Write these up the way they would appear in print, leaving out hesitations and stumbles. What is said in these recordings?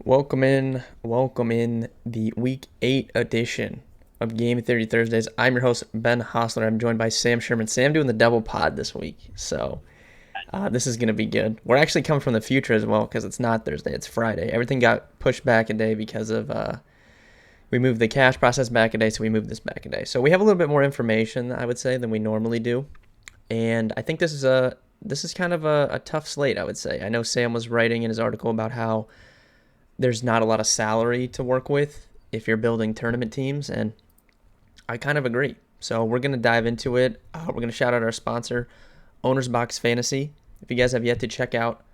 Welcome in the Week 8 edition of Game Theory Thursdays. I'm your host, Ben Hostler. I'm joined by Sam Sherman. Sam doing the double pod this week, so this is going to be good. We're actually coming from the future as well because it's not Thursday, it's Friday. Everything got pushed back a day because of we moved the cash process back a day, so we moved this back a day. So we have a little bit more information, I would say, than we normally do, and I think this is kind of a tough slate, I would say. I know Sam was writing in his article about how there's not a lot of salary to work with if you're building tournament teams, and I kind of agree. So we're going to dive into it. We're going to shout out our sponsor, OwnersBox Fantasy. If you guys have yet to check out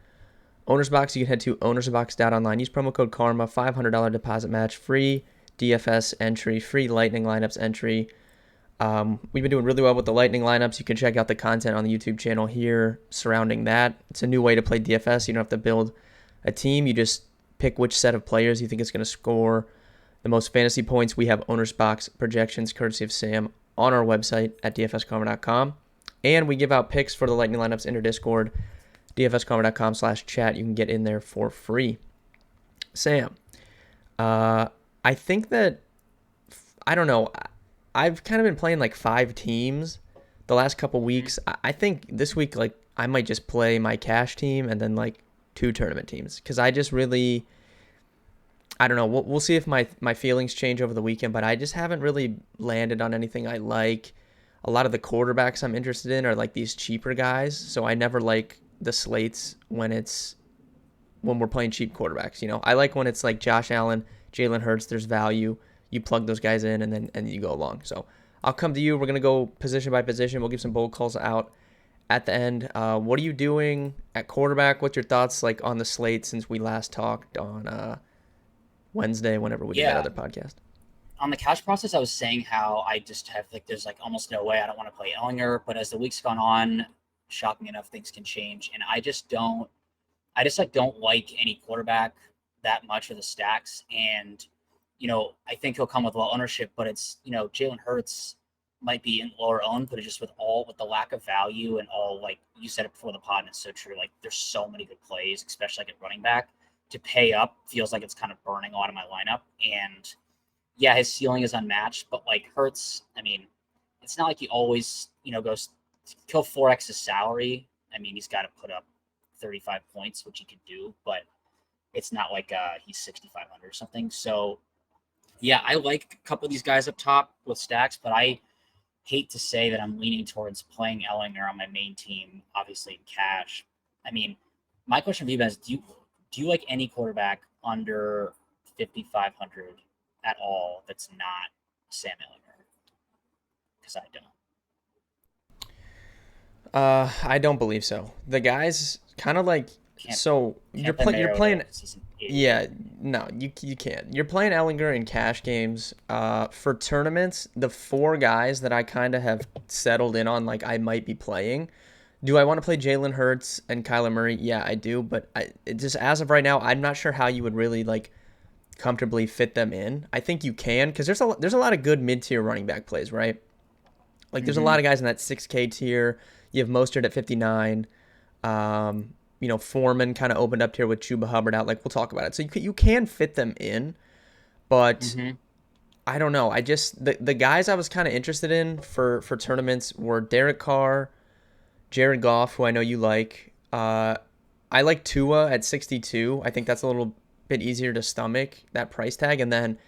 OwnersBox, you can head to ownersbox.online. Use promo code KARMA, $500 deposit match, free DFS entry, free Lightning lineups entry. We've been doing really well with the Lightning lineups. You can check out the content on the YouTube channel here surrounding that. It's a new way to play DFS. You don't have to build a team. You just pick which set of players you think is going to score the most fantasy points. We have Owner's Box projections courtesy of Sam on our website at dfskarma.com. And we give out picks for the Lightning lineups in our Discord, dfskarma.com/chat. You can get in there for free. Sam, I think that, I don't know, I've kind of been playing like 5 teams the last couple weeks. I think this week, like, I might just play my cash team and then like 2 tournament teams because I just really, I don't know. We'll see if my feelings change over the weekend, but I just haven't really landed on anything I like. A lot of the quarterbacks I'm interested in are like these cheaper guys, so I never like the slates when we're playing cheap quarterbacks. I like when it's like Josh Allen, Jalen Hurts. There's value. You plug those guys in, and you go along. So I'll come to you. We're gonna go position by position. We'll give some bold calls out at the end. What are you doing at quarterback? What's your thoughts like on the slate since we last talked on Wednesday, whenever we did that Yeah, other podcast? on the cash process, I was saying how I just have like there's like almost no way I don't want to play Ellinger, but as the week's gone on, shocking enough, things can change, and I just like don't like any quarterback that much for the stacks, and I think he'll come with low ownership, but it's Jalen Hurts might be in lower owned, but it's just with the lack of value and all like you said it before the pod, and it's so true. Like there's so many good plays, especially like at running back. To pay up feels like it's kind of burning a lot of my lineup, and yeah, his ceiling is unmatched, but like Hurts, I mean, it's not like he always, goes kill 4x his salary. I mean, he's got to put up 35 points, which he could do, but it's not like he's 6,500 or something. So yeah, I like a couple of these guys up top with stacks, but I hate to say that I'm leaning towards playing Ellinger on my main team, obviously in cash. I mean, my question for you guys: Do you like any quarterback under 5,500 at all that's not Sam Ellinger? Because I don't. I don't believe so. The guys kind of like, Can't so can't play you're Mariota playing. because he's an idiot. Yeah, no, you can't. You're playing Ellinger in cash games. For tournaments, the 4 guys that I kind of have settled in on, like I might be playing. Do I want to play Jalen Hurts and Kyler Murray? Yeah, I do, but just as of right now, I'm not sure how you would really like comfortably fit them in. I think you can because there's a lot of good mid tier running back plays, right? Like there's a Mm-hmm. lot of guys in that 6K tier. You have Mostert at 59. Foreman kind of opened up here with Chuba Hubbard out. Like we'll talk about it. So you can fit them in, but Mm-hmm. I don't know. I just the guys I was kind of interested in for tournaments were Derek Carr, Jared Goff, who I know you like. I like Tua at 62. I think that's a little bit easier to stomach that price tag. And then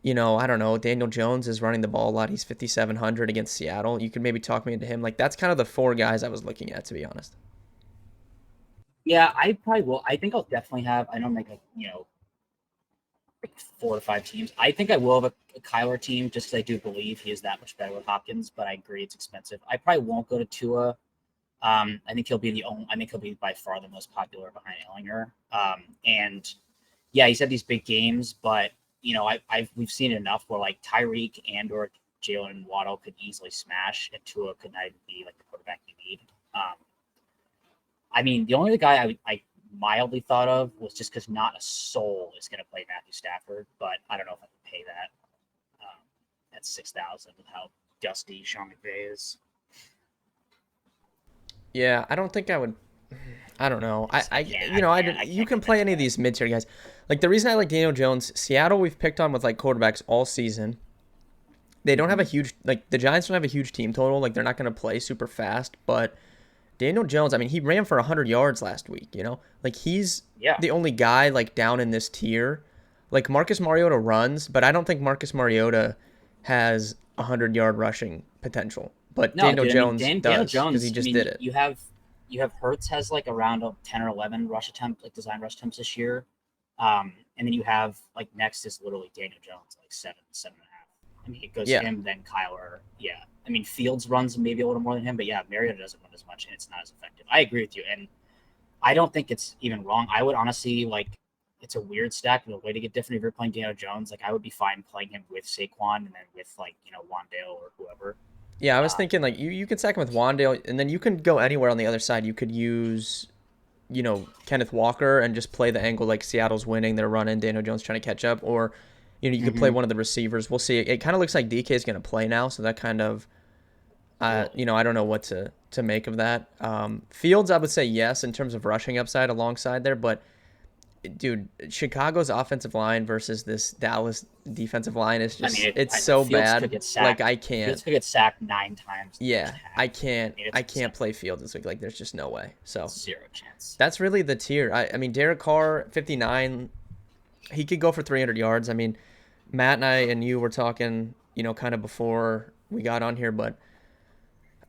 I don't know. Daniel Jones is running the ball a lot. He's 5,700 against Seattle. You could maybe talk me into him. Like that's kind of the 4 guys I was looking at, to be honest. Yeah, I probably will. I think I'll definitely have. I don't make like 4 to 5 teams. I think I will have a Kyler team just because I do believe he is that much better with Hopkins. But I agree it's expensive. I probably won't go to Tua. I think he'll be the only. I think he'll be by far the most popular behind Ellinger. And yeah, he's had these big games, but we've seen it enough where like Tyreek and or Jalen Waddle could easily smash, and Tua could not even be like the quarterback you need. Um, I mean, the only other guy I mildly thought of was just because not a soul is going to play Matthew Stafford, but I don't know if I can pay that at 6,000 with how dusty Sean McVay is. Yeah, I don't think I would. I don't know. I just I can't I can't I You can't can commit play to any of that. these mid tier guys. Like the reason I like Daniel Jones, Seattle we've picked on with like quarterbacks all season. They don't have a Hmm. huge like the Giants don't have a huge team total. Like they're not going to play super fast, but Daniel Jones, I mean, he ran for 100 yards last week, you know? Like he's Yeah. the only guy like down in this tier. Like Marcus Mariota runs, but I don't think Marcus Mariota has 100-yard rushing potential. But No, Daniel dude. I mean, Jones Daniel does because he Jones. I just mean, did it. you have Hertz has like around a 10 or 11 rush attempt, like design rush attempts this year, and then you have like next is literally Daniel Jones, like 7.5. I mean, it goes Yeah. him, then Kyler. Yeah. I mean, Fields runs maybe a little more than him, but yeah, Mariota doesn't run as much, and it's not as effective. I agree with you, and I don't think it's even wrong. I would honestly like. It's a weird stack, but a way to get different if you're playing Daniel Jones. Like I would be fine playing him with Saquon and then with like Wandale or whoever. Yeah, I was Um, thinking like you can stack him with Wandale, and then you can go anywhere on the other side. You could use, Kenneth Walker and just play the angle like Seattle's winning, they're running, Daniel Jones trying to catch up, or you could play mhm. one of the receivers. We'll see. It kind of looks like DK is going to play now, so that kind of, Really? I don't know what to make of that. Fields, I would say yes in terms of rushing upside alongside there, but dude, Chicago's offensive line versus this Dallas defensive line is I mean, just it's I know so Fields could bad. get Like sacked. I can't. Fields could get sacked 9 times in the first Yeah, half. I mean, I it's can't play Fields this week. Like there's just no way. So zero chance. that's really the tier. I mean, Derek Carr, 59, he could go for 300 yards. I mean, Matt and I and you were talking, kind of before we got on here, but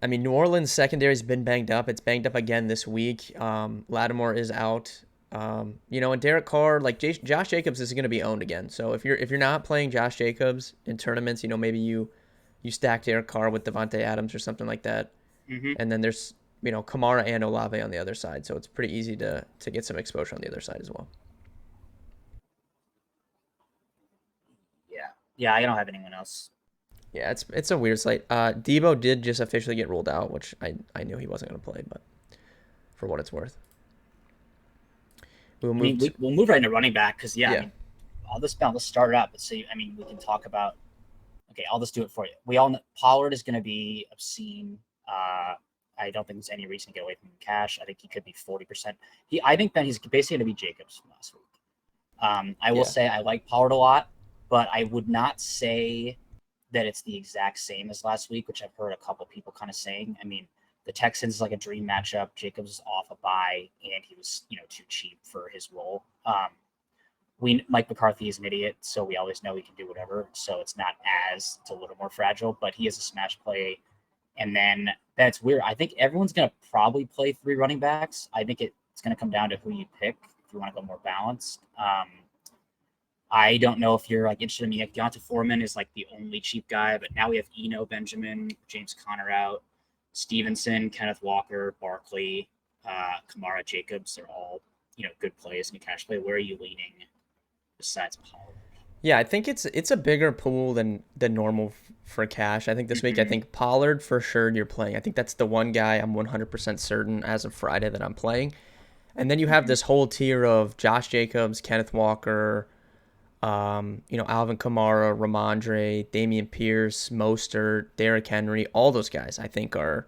I mean, New Orleans secondary's been banged up. It's banged up again this week. Lattimore is out. And Derek Carr, like Josh Jacobs is going to be owned again. So if you're not playing Josh Jacobs in tournaments, maybe you stack Derek Carr with Devontae Adams or something like that. Hmm. And then there's Kamara and Olave on the other side, so it's pretty easy to get some exposure on the other side as well. Yeah. Yeah, I don't have anyone else. Yeah, it's a weird slate. Debo did just officially get ruled out, which I knew he wasn't going to play, but for what it's worth, we'll I move mean, to we'll move right into running back because yeah, I yeah mean, I'll just start it up. But see, I mean, we can talk about. Okay, I'll just do it for you. We all know Pollard is going to be obscene. I don't think there's any reason to get away from cash. I think he could be 40%. I think that he's basically going to be Jacobs from last week. I will yeah say I like Pollard a lot, but I would not say that it's the exact same as last week, which I've heard a couple people kind of saying. I mean, the Texans is like a dream matchup. Jacobs is off a bye, and he was too cheap for his role. Mike McCarthy is an idiot, so we always know he can do whatever. So it's a little more fragile, but he is a smash play. And then that's weird. I think everyone's gonna probably play three running backs. I think it's gonna come down to who you pick if you want to go more balanced. I don't know if you're like interested in me. Like Deonta Foreman is like the only cheap guy, but now we have Benjamin, James Conner out, Stevenson, Kenneth Walker, Barkley, Kamara, Jacobs. They're all good plays in a cash play. Where are you leaning besides Pollard? yeah. I think it's a bigger pool than normal for cash. I think this week I Mm-hmm. think Pollard for sure you're playing. I think that's the one guy I'm 100% certain as of Friday that I'm playing. And then you have Mm-hmm. this whole tier of Josh Jacobs, Kenneth Walker, Alvin Kamara, Ramondre, Damian Pierce, Mostert, Derrick Henry, all those guys I think are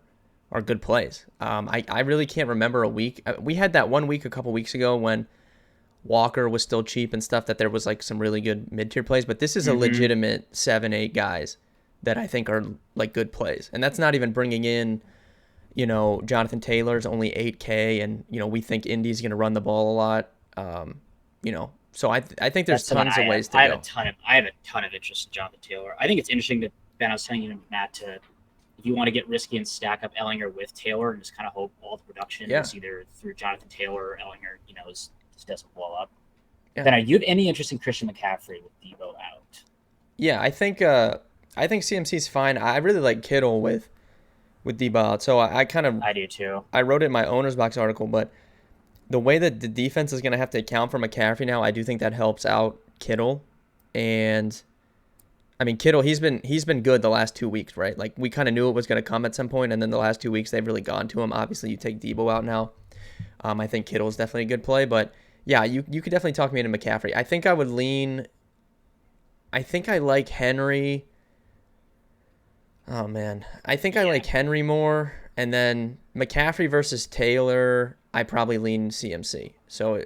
good plays. I really can't remember a week. We had that one week a couple weeks ago when Walker was still cheap and stuff that there was like some really good mid tier plays, but this is a Mm-hmm. legitimate 7, 8 guys that I think are like good plays. And that's not even bringing in, Jonathan Taylor's only 8K and, we think Indy's going to run the ball a lot. So I think there's That's someone tons I of have. ways to go. I have a ton of interest in Jonathan Taylor. I think it's interesting that Ben. I was telling you, Matt, to if you want to get risky and stack up Ellinger with Taylor and just kind of hope all the production Yeah. is either through Jonathan Taylor or Ellinger, just doesn't blow up. Yeah. Then are you have any interest in Christian McCaffrey with Debo out? Yeah, I think CMC's fine. I really like Kittle with D-Ball. So I kind of I do too. I wrote it in my owner's box article, but the way that the defense is going to have to account for McCaffrey now, I do think that helps out Kittle. And I mean, Kittle, he's been good the last 2 weeks, right? Like we kind of knew it was going to come at some point, and then the last 2 weeks they've really gone to him. Obviously, you take Debo out now. I think Kittle is definitely a good play, but yeah, you could definitely talk me into McCaffrey. I think I would lean. I think I like Henry. Oh man, I think I Yeah. like Henry more, and then McCaffrey versus Taylor. I probably lean CMC. So,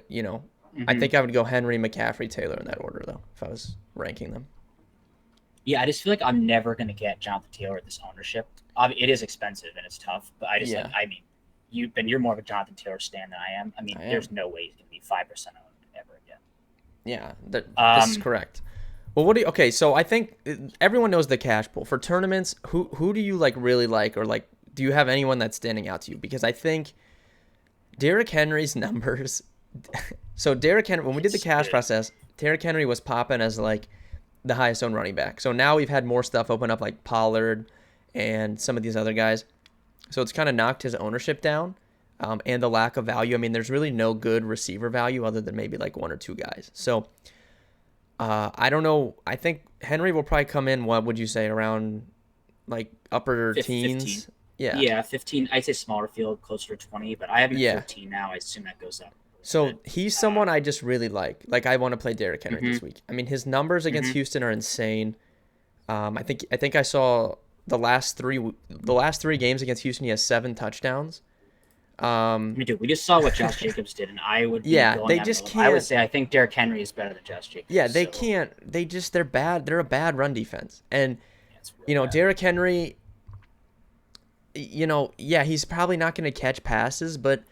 I Hmm. think I would go Henry, McCaffrey, Taylor in that order, though, if I was ranking them. Yeah, I just feel like I'm never going to get Jonathan Taylor at this ownership. It is expensive and it's tough, but I just like, Yeah, I mean, you're more of a Jonathan Taylor stan than I am. I mean, I am. there's no way he's going to be 5% owned ever again. Yeah, this is Um, correct. Well, what do you? Okay, so I think everyone knows the cash pool for tournaments. Who do you like really like, or like do you have anyone that's standing out to you? Because I think Derrick Henry's numbers. So Derrick Henry, when we did the it's cash good. process, Derrick Henry was popping as like the highest owned running back. So now we've had more stuff open up like Pollard and some of these other guys. So it's kind of knocked his ownership down, and the lack of value. I mean, there's really no good receiver value other than maybe like one or two guys. So I don't know. I think Henry will probably come in. What would you say around like upper 15. teens? Yeah, Yeah, 15. I'd say smaller field, closer to 20, but I have him at yeah. 15 now. I assume that goes up a little So bit. he's someone I just really like. Like I want to play Derrick Henry Mm-hmm. this week. I mean, his numbers against Mm-hmm. Houston are insane. I think I saw the last three games against Houston. He has 7 touchdowns. I mean, dude, we just saw what Josh Jacobs did, and I would be Yeah, going they out on a just limb. I would can't. say I think Derrick Henry is better than Josh Jacobs. Yeah, they So can't. They're bad. They're a bad run defense. And yeah, it's real bad. Derrick Henry, yeah, he's probably not going to catch passes, but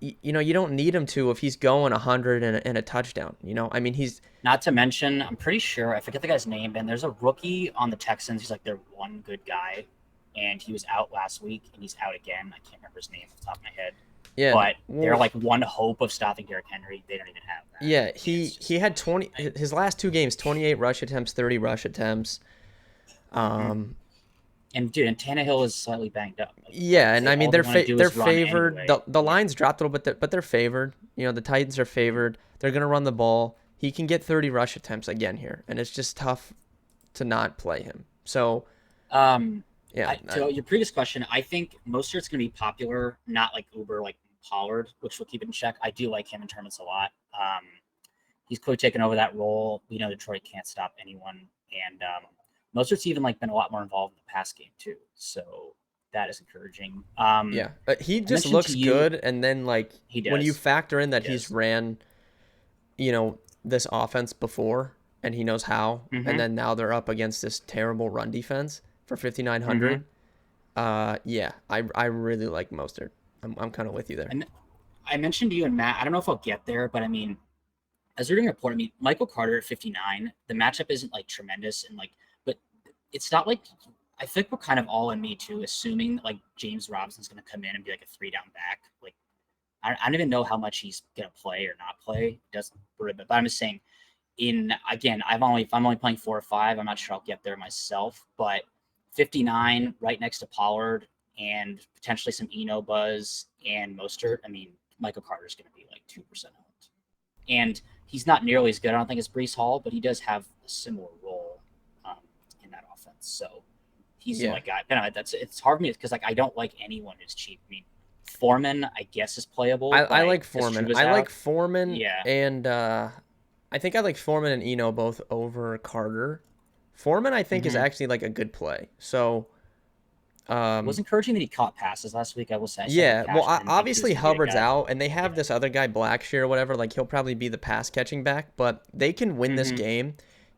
you don't need him to if he's going 100 and a touchdown. I mean, he's Not to mention, I'm pretty sure I forget the guy's name, and there's a rookie on the Texans. He's like their one good guy, and he was out last week, and he's out again. I can't remember his name off the top of my head, yeah. but they're Well, like one hope of stopping Derrick Henry. They don't even have that. yeah, I mean, he it's just he had 20 his last 2 games, 28 rush attempts, 30 rush attempts. mm-hmm. Um And dude, and Tannehill is slightly banged up. Like yeah, and I mean all they want to do they're is run favored. anyway. The Yeah, lines dropped a little bit, but they're favored. The Titans are favored. They're going to run the ball. He can get 30 rush attempts again here, and it's just tough to not play him. So, Um, yeah, to your previous question, I think Mostert's going to be popular, not like Uber, like Pollard, which will keep it in check. I do like him in tournaments a lot. He's clearly taken over that role. We know Detroit can't stop anyone, and Mostert's even like been a lot more involved in the pass game too. So that is encouraging. yeah, he I just mentioned looks to you, good, and then like he when you does, factor in he that he's does. ran, this offense before, and he knows how, and Mm-hmm. then now they're up against this terrible run defense for Mm-hmm. 5,900. Yeah, I really like Mostert. I'm kind of with you there. And I mentioned to you and Matt. I don't know if I'll get there, but I mean, as we're doing a report, I mean, Michael Carter at 59, the matchup isn't like tremendous and like, but it's not like I think we're kind of all in me too, assuming like James Robinson's going to come in and be like a 3 down back. Like, I don't even know how much he's going to play or not play. It doesn't, but I'm just saying, in again, if I'm only playing 4 or 5, I'm not sure I'll get there myself, but 59 right next to Pollard and potentially some Buzz and Mostert. I mean, Michael Carter's going to be like 2% owned. And he's not nearly as good, I don't think, as Brees Hall, but he does have a similar role um, in that offense. So he's the Yeah, only guy. But anyway, it's hard for me because like I don't like anyone who's cheap. I mean, Foreman, I guess, is playable, I but like because Foreman. Chuba's I like out, Foreman, yeah, and I think I like Foreman and both over Carter. Foreman, I think, is mm-hmm. actually like a good play. So, It was um, encouraging that he caught passes last week. I will say I said in yeah. Well, cash, but I didn't think he was obviously going to be a Hubbard's guy. out, and they have Yeah. this other guy, Blackshear or whatever. Like he'll probably be the pass catching back, but they can win this Mm-hmm. game.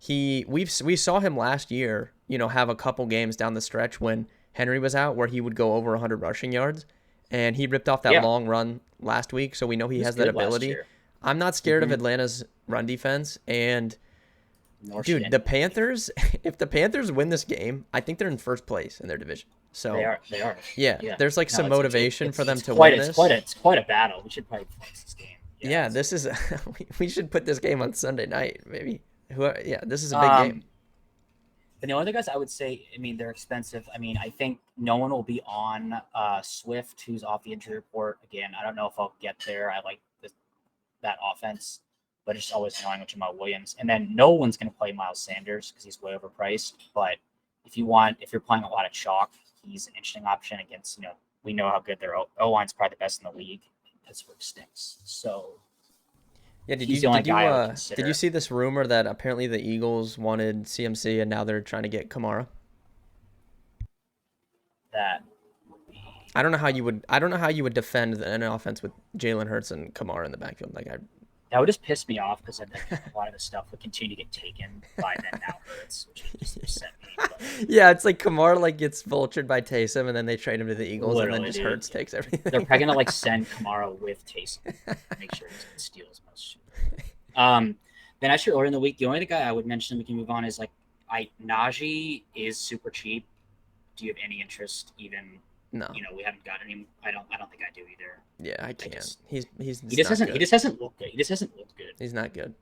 We saw him last year. Have a couple games down the stretch when Henry was out, where he would go over 100 rushing yards, and he ripped off that Yeah, long run last week. So we know he he was has that good last ability. year. I'm not scared of Mm-hmm. Atlanta's run defense, and Nor should dude, the anyone be. Panthers. If the Panthers win this game, I think they're in first place in their division. They So are. They are. yeah, Yeah. there's like No, some motivation for them it's to quite win it's this. quite a, it's quite a battle. We should probably flex this game. Yeah. Yeah, this is we should put this game on Sunday night, maybe. Yeah, this is a big game. Um. But the other guys I would say, I mean, they're expensive. I mean, I think no one will be on Swift, who's off the injury report. Again, I don't know if I'll get there. I like that offense, but it's always annoying with Jamal Williams. And then no one's going to play Miles Sanders because he's way overpriced. But if you're playing a lot of chalk, he's an interesting option against, we know how good their O-line's probably the best in the league. Pittsburgh stinks. So Yeah, did he's you the only did you guy I would did you consider. see this rumor that apparently the Eagles wanted CMC and now they're trying to get Kamara? That would be I don't know how you would. I don't know how you would defend an offense with Jalen Hurts and Kamara in the backfield. Like That would just piss me off because like a lot of the stuff would continue to get taken by then now Hurts, which would just upset me. But yeah, it's like Kamara like gets vultured by Taysom, and then they trade him to the Eagles, and then literally, just dude, Hurts takes they're everything. probably gonna like send Kamara with Taysom, make sure he doesn't steal as much. Then actually earlier in the week, the only other guy I would mention we can move on is like Najee is super cheap. Do you have any interest? Even No. we haven't got any. I don't think I do either. Yeah, I can't. He's he just not hasn't good. he just hasn't looked good. He just hasn't looked good. He's not good.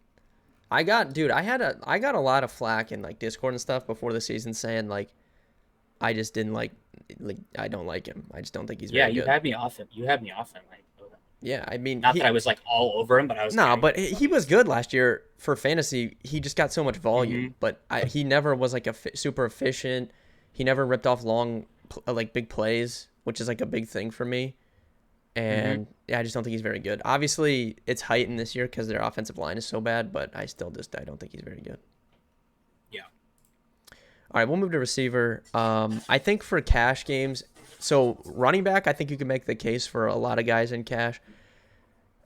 I got a lot of flack in like Discord and stuff before the season saying like I just didn't like I don't like him. I just don't think he's very good. Yeah, you had me off him. Like, yeah, I mean, not that I was like all over him, but I was. No, but he was good last year for fantasy. He just got so much volume, but he never was like super efficient. He never ripped off long, like big plays, which is like a big thing for me. And yeah, I just don't think he's very good. Obviously, it's heightened this year because their offensive line is so bad, but I don't think he's very good. Yeah. All right, we'll move to receiver. I think for cash games, so running back, I think you can make the case for a lot of guys in cash.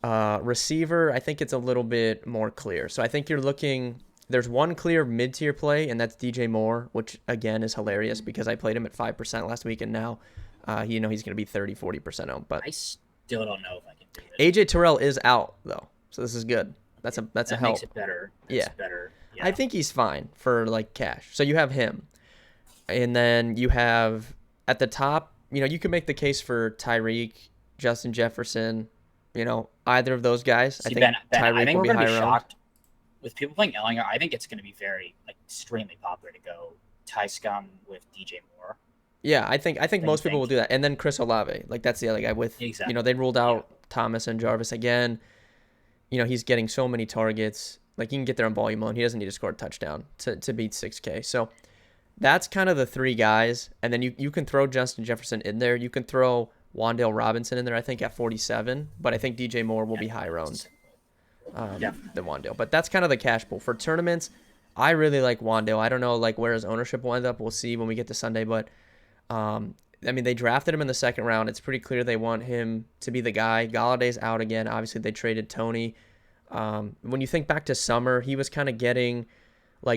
Receiver, I think it's a little bit more clear. So I think you're looking. There's one clear mid-tier play, and that's DJ Moore, which again is hilarious because I played him at 5% last week, and now, he's going to be 30-40% owned. But I still don't know if I can do it. AJ Terrell is out though, so this is good. That's a help. Makes it better. Yeah. Better. Yeah. I think he's fine for like cash. So you have him, and then you have at the top. You can make the case for Tyreek, Justin Jefferson. Either of those guys. See, I think Tyreek will be higher shocked with people playing Ellinger. I think it's going to be very extremely popular to go Ty Scum with DJ Moore. Yeah, I think most people will do that, and then Chris Olave. Like that's the other guy with. Exactly. They ruled out Thomas and Jarvis again. He's getting so many targets. Like he can get there on volume alone. He doesn't need to score a touchdown to beat 6K. So that's kind of the three guys, and then you can throw Justin Jefferson in there. You can throw Wan'Dale Robinson in there, I think, at 47, but I think DJ Moore will be higher owned than Wan'Dale. But that's kind of the cash pool. For tournaments, I really like Wan'Dale. I don't know where his ownership will end up. We'll see when we get to Sunday, but they drafted him in the second round. It's pretty clear they want him to be the guy. Galladay's out again. Obviously, they traded Tony. When you think back to summer, he was kind of getting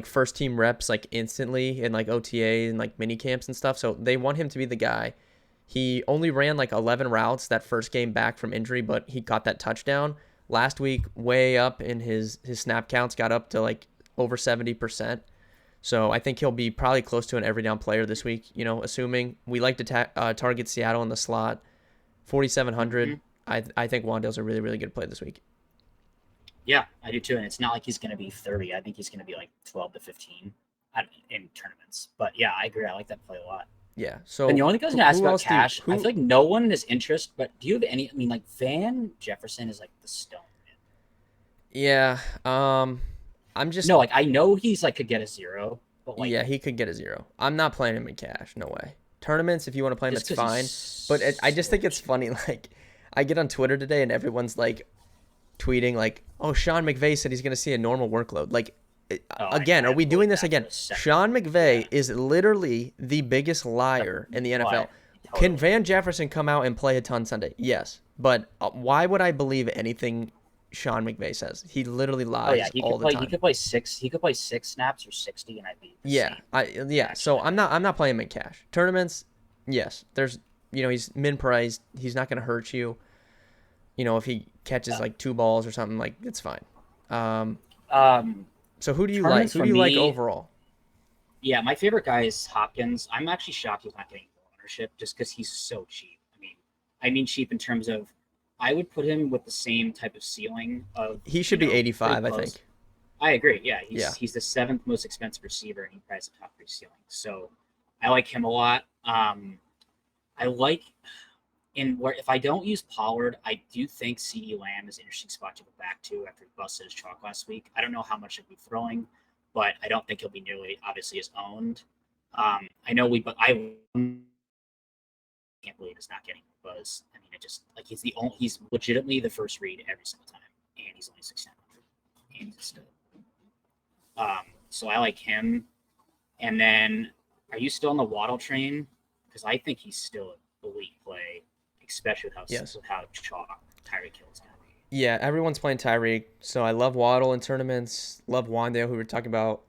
first team reps instantly in OTA and mini camps and stuff. So they want him to be the guy. He only ran 11 routes that first game back from injury, but he got that touchdown. Last week, way up in his snap counts, got up to over 70%. So I think he'll be probably close to an every down player this week, assuming we like to target Seattle in the slot. 4,700. I think Wan'Dale's a really, really good play this week. Yeah, I do too. And it's not like he's going to be 30. I think he's going to be 12 to 15 in tournaments. But yeah, I agree. I like that play a lot. Yeah. So and the only thing I was going to ask about cash, I feel like no one has interest, but do you have any? I mean, Van Jefferson is the stone. Yeah. I'm just I know he's could get a 0, but yeah, he could get a 0. I'm not playing him in cash. No way. Tournaments, if you want to play him, it's fine. But I just think it's funny. I get on Twitter today and everyone's tweeting "Oh, Sean McVay said he's going to see a normal workload." Again, are we doing this again? Sean McVay is literally the biggest liar in the NFL. Totally. Can Van Jefferson come out and play a ton Sunday? Yes. But why would I believe anything Sean McVay says? He literally lies all the time. He could play 6 snaps or 60 and I'd be So I'm not playing him in cash. Tournaments, yes. There's he's min priced. He's not going to hurt you. If he catches 2 balls or something, it's fine. So who do you like? Who do you like overall? Yeah, my favorite guy is Hopkins. I'm actually shocked he's not getting ownership just because he's so cheap. I mean cheap in terms of I would put him with the same type of ceiling of. He should be 85, I think. I agree. Yeah, he's the 7th most expensive receiver, and he probably has the top 3 ceiling. So I like him a lot. I like if I don't use Pollard, I do think CeeDee Lamb is an interesting spot to go back to after he busted his chalk last week. I don't know how much he'll be throwing, but I don't think he'll be nearly obviously as owned. I can't believe he's not getting buzz. I mean, it just he's legitimately the first read every single time, and he's only 6,900, and he's a stud. So I like him. And then, are you still on the Waddle train? Because I think he's still elite play, especially Yes. with how chalk Tyreek Hill is going to be. Yeah, everyone's playing Tyreek, so I love Waddle in tournaments. Love Wandale, who we were talking about.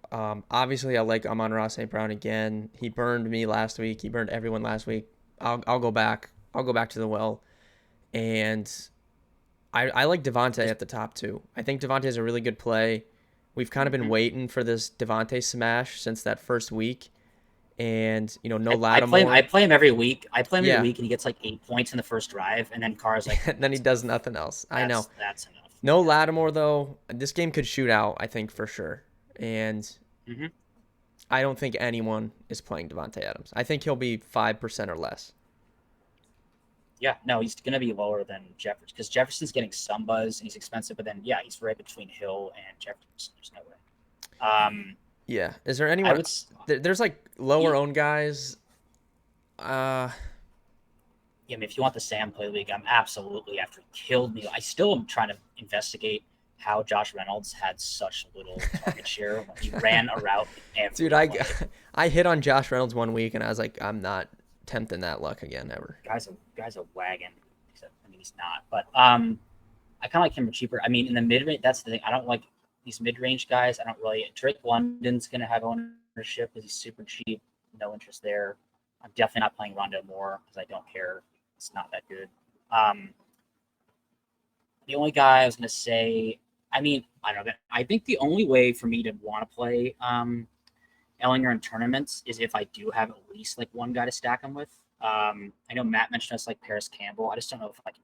Obviously, I like Amon-Ra St. Brown again. He burned me last week. He burned everyone last week. I'll go back. I'll go back to the well. And I like Devontae Just at the top too. I think Devontae is a really good play. We've kind of been mhm. waiting for this Devontae smash since that first week, and no I play him. I Lattimore. play him every week. I play him every Yeah, week, and he gets like 8 points in the first drive, and then Carr's like, and then he "That's does enough. nothing else. I know. That's enough." No Lattimore though. This game could shoot out. I think for sure, and Yeah. Hmm. I don't think anyone is playing Devontae Adams. I think he'll be 5% or less. Yeah. No, he's gonna be lower than Jefferson because Jefferson's getting some buzz and he's expensive, but then yeah, he's right between Hill and Jefferson. There's no way. Um, Yeah. Is there I anyone? would. There's like lower Yeah, owned guys. Uh, I mean, if you want the Sam play league, I'm absolutely after he killed me. I still am trying to investigate how Josh Reynolds had such little target share when he ran a route every dude, play. I hit on Josh Reynolds one week and I was like, I'm not tempting that luck again ever. Guy's a wagon. Except, I mean, he's not. But I kind of like him for cheaper. I mean, in the mid range, that's the thing. I don't like these mid range guys. I don't really. Drake London's gonna have ownership because he's super cheap. No interest there. I'm definitely not playing Rondo more because I don't care. It's not that good. Um, the only guy I was gonna say. I mean, I don't know. I think the only way for me to want to play Ellinger in tournaments is if I do have at least like one guy to stack him with. I know Matt mentioned us like Paris Campbell. I just don't know if I can.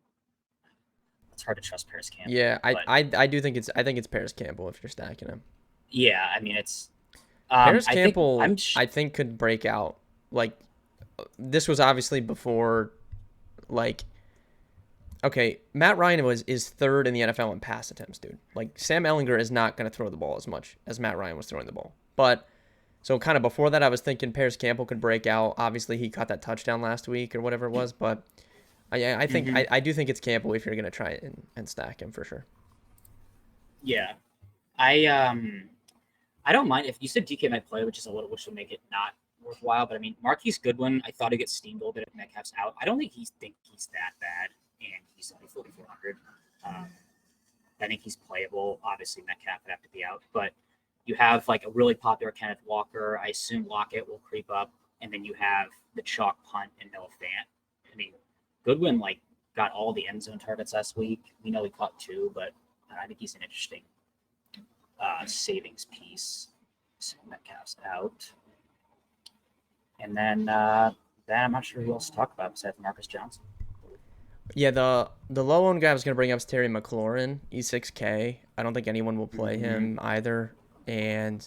It's hard to trust Paris Campbell, Yeah, but I do think it's Paris Campbell if you're stacking him. yeah, I mean it's. Paris I think Campbell I'm. I think could break out. Like this was obviously before like okay, Matt Ryan is third in the NFL in pass attempts, dude. Like Sam Ellinger is not going to throw the ball as much as Matt Ryan was throwing the ball. But so kind of before that, I was thinking Paris Campbell could break out. Obviously, he caught that touchdown last week or whatever it was. But I think Mhm. I do think it's Campbell if you're going to try it and stack him for sure. Yeah, I don't mind if you said DK might play, which would make it not worthwhile. But I mean, Marquise Goodwin, I thought he'd get steamed a little bit if Metcalf's out. I don't think he's that bad, and he's only 4,400. I think he's playable. Obviously, Metcalf would have to be out, but you have like a really popular Kenneth Walker. I assume Lockett will creep up, and then you have the chalk punt and Noah Fant. I mean, Goodwin like got all the end zone targets last week. We know he caught two, but I think he's an interesting savings piece. So Metcalf's out, and then I'm not sure who else to talk about besides Marcus Johnson. Yeah, the low owned guy I was going to bring up is Terry McLaurin. He's 6K. I don't think anyone will play Mm-hmm. him either. And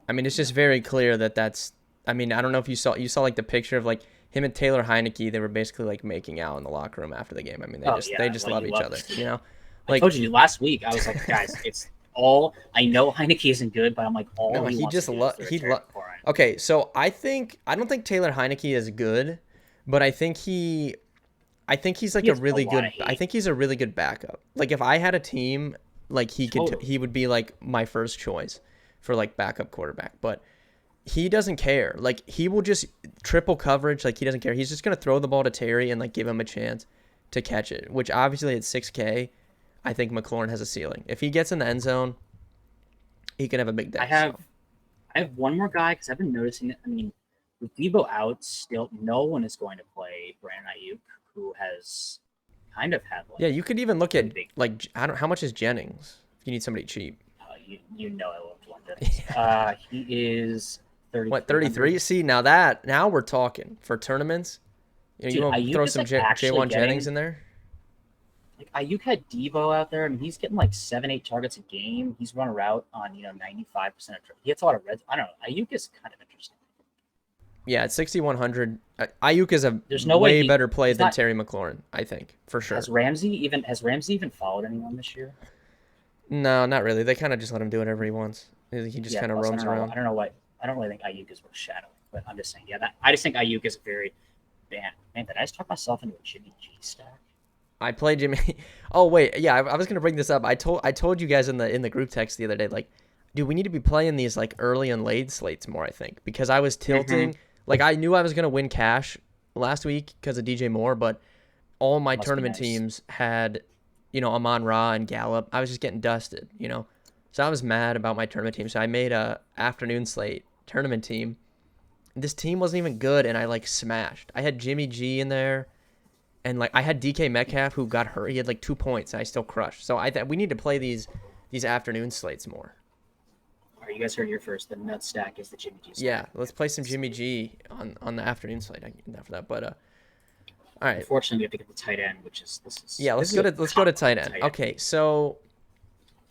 I mean, it's just very clear that that's. I mean, I don't know if you saw like the picture of like him and Taylor Heineke. They were basically like making out in the locker room after the game. I mean, Oh they yeah, just well love you each love other. to see You it. know, I like told you last week. I was like, guys, it's all I know. Heineke isn't good, but I'm like, all no, he he wants to just do is love throw he Terry love. McLaurin. Okay, so I don't think Taylor Heineke is good, but I think he's like He a gets a really lot good. of I hate. think he's a really good backup. Like if I had a team, like Totally. he would be like my first choice for like backup quarterback. But he doesn't care. Like he will just triple coverage. Like he doesn't care. He's just gonna throw the ball to Terry and like give him a chance to catch it. Which obviously at 6K, I think McLaurin has a ceiling. If he gets in the end zone, he can have a big I day. have So I have one more guy because I've been noticing it. I mean, with Debo out, still no one is going to play Brandon Ayuk, who has kind of had yeah, like you could even look pretty at big. like I don't how much is Jennings if you need somebody cheap. You know I love London. Yeah. He is What 3,300. 33? See now we're talking for tournaments. You Dude, want to throw Ayuk is some like actually J1 Jennings getting in there? like Ayuk had Debo out there. I mean, he's getting like 7, 8 targets a game. He's run a route on 95% of. He gets a lot of red. I don't know. Ayuk is kind of interesting. Yeah, at 6,100, Ayuk is a There's no way way better play he's than not. Terry McLaurin. I think for sure. Has Ramsey even followed anyone this year? No, not really. They kind of just let him do whatever he wants. He just Yeah. kind of Plus, roams around. I don't know why. I don't really think Ayuk is worth shadowing, but I'm just saying. Yeah, I just think Ayuk is very. Man, did I just talk myself into a Jimmy G stack? I play Jimmy. Oh wait, yeah, I was gonna bring this up. I told you guys in the group text the other day, like, dude, we need to be playing these like early and late slates more. I think because I was Mm-hmm. tilting. Like I knew I was gonna win cash last week because of DJ Moore, but all my Must be tournament nice. teams had, Amon Ra and Gallup. I was just getting dusted. So I was mad about my tournament team. So I made a afternoon slate tournament team. This team wasn't even good, and I like smashed. I had Jimmy G in there, and like I had DK Metcalf who got hurt. He had like 2 points, and I still crushed. So we need to play these afternoon slates more. All right, you guys heard it here first. The nut stack is the Jimmy G Yeah, stack. let's play some Jimmy G on the afternoon slate after that. But all right, Unfortunately, we have to get the tight end, which is yeah, this let's is go a to tight end. tight end. Okay, so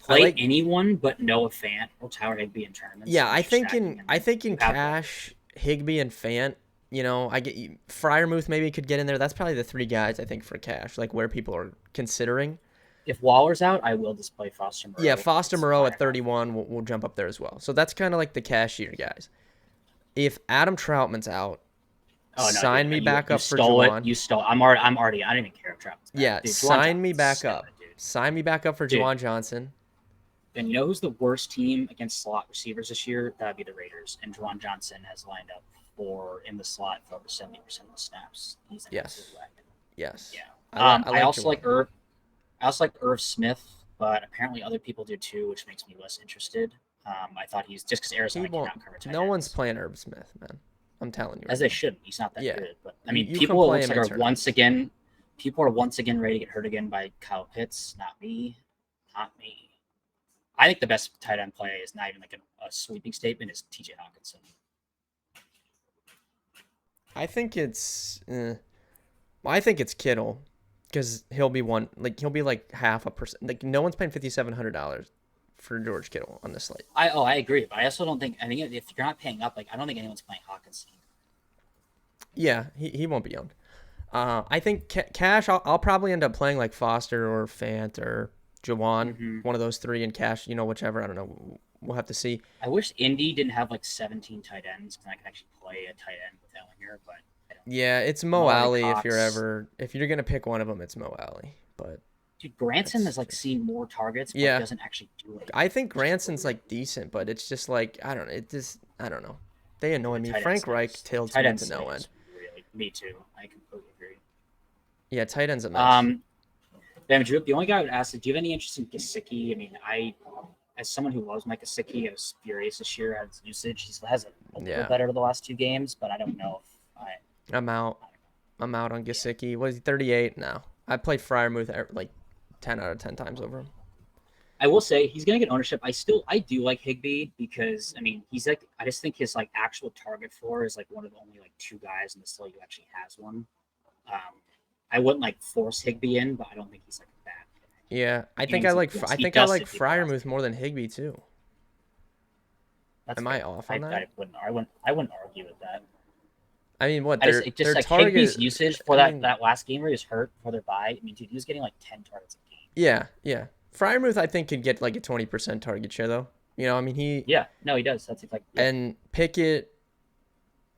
I Play like anyone but Noah Fant or Tyler Higbee in tournaments. yeah, Unless you're stacking, and I think in you have one. cash, Higby and Fant. I get Fryermuth maybe could get in there. That's probably the three guys I think for cash, like where people are considering. If Waller's out, I will display Foster Yeah, Moreau. Foster It's Moreau fire at enough. 31 will jump up there as well. So that's kind of like the cashier guys. If Adam Troutman's out, Oh no, sign dude! me You back you up for stole it. Juwan. You stole. I'm already. I don't even care if Troutman's back, Yeah, dude. Juwan sign me Johnson's back stud, up. dude. Sign me back up for Dude, Juwan Johnson. and you know who's the worst team against slot receivers this year? That'd be the Raiders. And Juwan Johnson has lined up for in the slot for over 70% of the snaps. He's an absolute Yes. wagon. Yes. Yeah. I I like also Juwan. like Irv. I also like Irv Smith, but apparently other people do too, which makes me less interested. I thought he's just because He Arizona won't. cannot cover tight No one's ends, playing Herb Smith, man. I'm telling you as right they now. shouldn't. He's not that Yeah. good. But I mean, You can people it play looks him like in are once tournaments. again, people are once again ready to get hurt again by Kyle Pitts. Not me. Not me. I think the best tight end play is not even like a sweeping statement. Is T.J. Hawkinson. I think it's. I think it's Kittle, because he'll be like half a percent. Like no one's paying $5,700 for George Kittle on this slate. I agree, but I also don't think. I think if you're not paying up, like I don't think anyone's playing Hawkinson. Yeah, he won't be owned. I think cash. I'll probably end up playing like Foster or Fant or Jawan, Mm-hmm. one of those three in cash. Whichever. I don't know. We'll have to see. I wish Indy didn't have like 17 tight ends because I could actually play a tight end with Ellinger, but I don't. Yeah, it's Mo Molly Alley Cox. if you're gonna pick one of them, it's Mo Alley. But Dude, Granson has that's like seen more targets, but yeah. doesn't actually do anything. I think Which is Granson's weird. like decent, but it's just like I don't know. They annoy The me. tight end Frank Reich snakes. tilts Tight me end to no end. snakes. Really, me too. I completely agree. Yeah, tight end's a mess. Ben Drew, the only guy I would ask is, do you have any interest in Gesicki? I mean, as someone who loves Mike Gesicki, I was furious this year at his usage. He has a little Yeah, better the last two games, but I don't know if I'm out. I'm out on Gesicki. What is he? 38 now. I played Fryermuth like 10 out of 10 times over him. I will say he's gonna get ownership. I do like Higbee because I mean he's like I just think his like actual target floor is like one of the only like two guys in the slate who actually has one. I wouldn't like force Higbee in, but I don't think he's like bad. Yeah, I You know, think I like he's- I he think I like dusted people last Fryermuth year. more than Higby too. That's Am fair. I off on that? I wouldn't argue with that. I mean, what I just it just their like target? Higbee's usage for I mean, that last game where he was hurt before their bye. I mean, dude, he was getting like 10 targets a game. yeah. Fryermuth I think could get like a 20% target share though. I mean Yeah, no, he does. That's like yeah. and Pickett.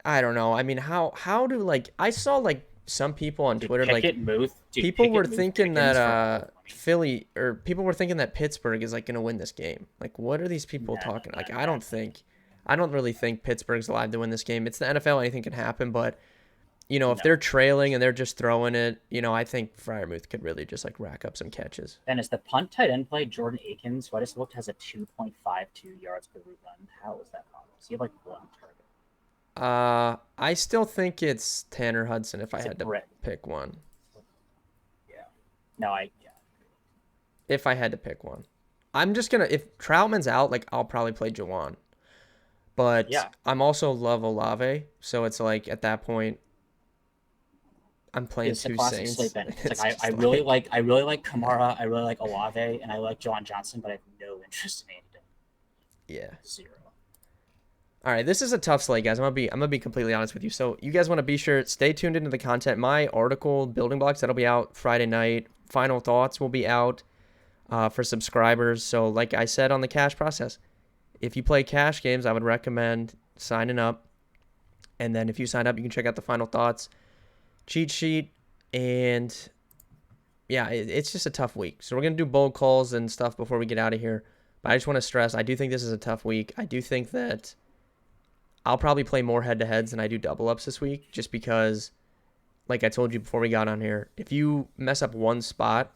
I don't know. I mean, how do like I saw like some people on Dude, Twitter like Pickett, Muth, dude, people Pickett, were Muth, thinking Pickens for that money. Philly or people were thinking that Pittsburgh is like going to win this game. Like what are these people No, talking? Like no, I don't really think Pittsburgh's alive to win this game. It's the NFL, anything can happen, but no. if they're trailing and they're just throwing it, I think Fryermuth could really just like rack up some catches. Then is the punt tight end play Jordan Akins, who I just looked has a 2.52 yards per route run. How is that possible? Does he have like one target? I still think it's Tanner Hudson if I Is it had to Brett? pick one. Yeah. No, yeah. If I had to pick one. I'm just gonna if Troutman's out, like I'll probably play Jawan. But Yeah. I'm also love Olave, so it's like at that point I'm playing It's a two classic Saints. slate bend. It's It's like just I really like Kamara, I really like Olave, and I like John Johnson, but I have no interest in Andy. yeah. Zero. All right, this is a tough slate, guys. I'm gonna be completely honest with you. So you guys want to be sure stay tuned into the content. My article, Building Blocks, that'll be out Friday night. Final thoughts will be out for subscribers. So like I said on the cash process, if you play cash games, I would recommend signing up. And then if you sign up, you can check out the final thoughts, cheat sheet, and yeah, it's just a tough week. So we're gonna do bold calls and stuff before we get out of here. But I just want to stress, I do think this is a tough week. I do think that I'll probably play more head-to-heads than I do double-ups this week just because like I told you before we got on here, if you mess up one spot,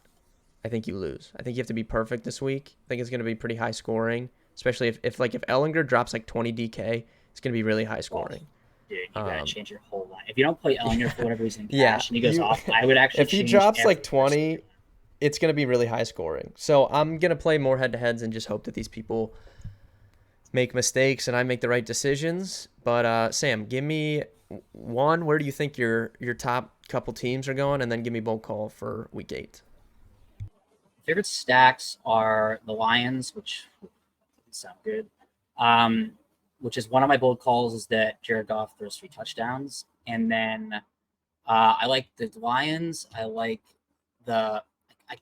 I think you lose. I think you have to be perfect this week. I think it's going to be pretty high scoring, especially if Ellinger drops like 20 DK, it's going to be really high Oh, scoring. dude, you gotta Um, change your whole line. If you don't play Ellinger for yeah, whatever reason in yeah. cash and he goes You off, I would actually if he change drops like every person. 20, it's going to be really high scoring. So I'm going to play more head to heads and just hope that these people make mistakes and I make the right decisions. But Sam, give me one. Where do you think your top couple teams are going, and then give me bold call for week 8. Favorite stacks are the Lions, which doesn't sound good. Um, which is one of my bold calls is that Jared Goff throws 3 touchdowns, and then I like the Lions. I like the I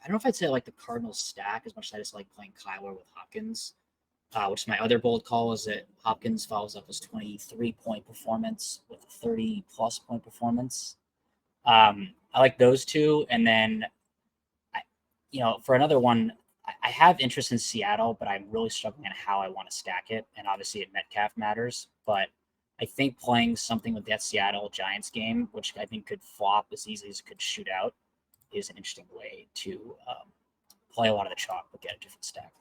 don't know if I'd say I like the Cardinals stack as much as I just like playing Kyler with Hopkins. Which is my other bold call, is that Hopkins follows up his 23-point performance with a 30-plus point performance. I like those two. And then, for another one, I have interest in Seattle, but I'm really struggling on how I want to stack it. And obviously, Metcalf matters. But I think playing something with that Seattle Giants game, which I think could flop as easily as it could shoot out, is an interesting way to play a lot of the chalk but get a different stack.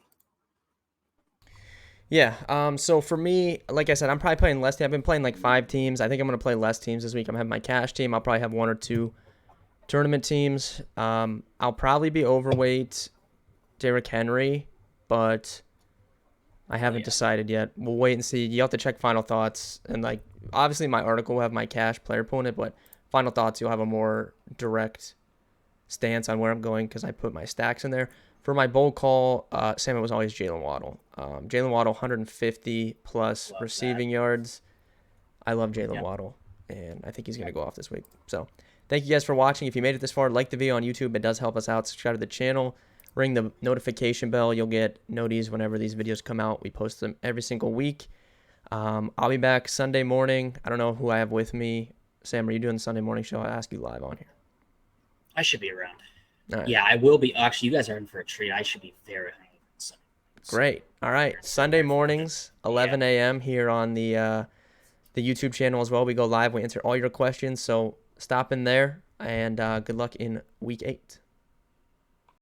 Yeah. So for me, like I said, I'm probably playing less. I've been playing like 5 teams. I think I'm gonna play less teams this week. I'm having my cash team. I'll probably have 1 or 2 tournament teams. I'll probably be overweight Derrick Henry, but I haven't decided yet. We'll wait and see. You have to check final thoughts, and like obviously my article will have my cash player pool in it, but final thoughts you'll have a more direct stance on where I'm going because I put my stacks in there. For my bold call, Sam, it was always Jalen Waddle. Jalen Waddle, 150 plus Love receiving that. yards. I love Jalen Yep. Waddle, and I think he's going to Yep. go off this week. So thank you guys for watching. If you made it this far, like the video on YouTube. It does help us out. Subscribe to the channel. Ring the notification bell. You'll get noties whenever these videos come out. We post them every single week. I'll be back Sunday morning. I don't know who I have with me. Sam, are you doing the Sunday morning show? I'll ask you live on here. I should be around. All right. Yeah, I will be. Actually, you guys are in for a treat. I should be very hungover. Great. All right. Sunday mornings, 11 a.m. here on the YouTube channel as well. We go live. We answer all your questions. So stop in there, and good luck in week 8.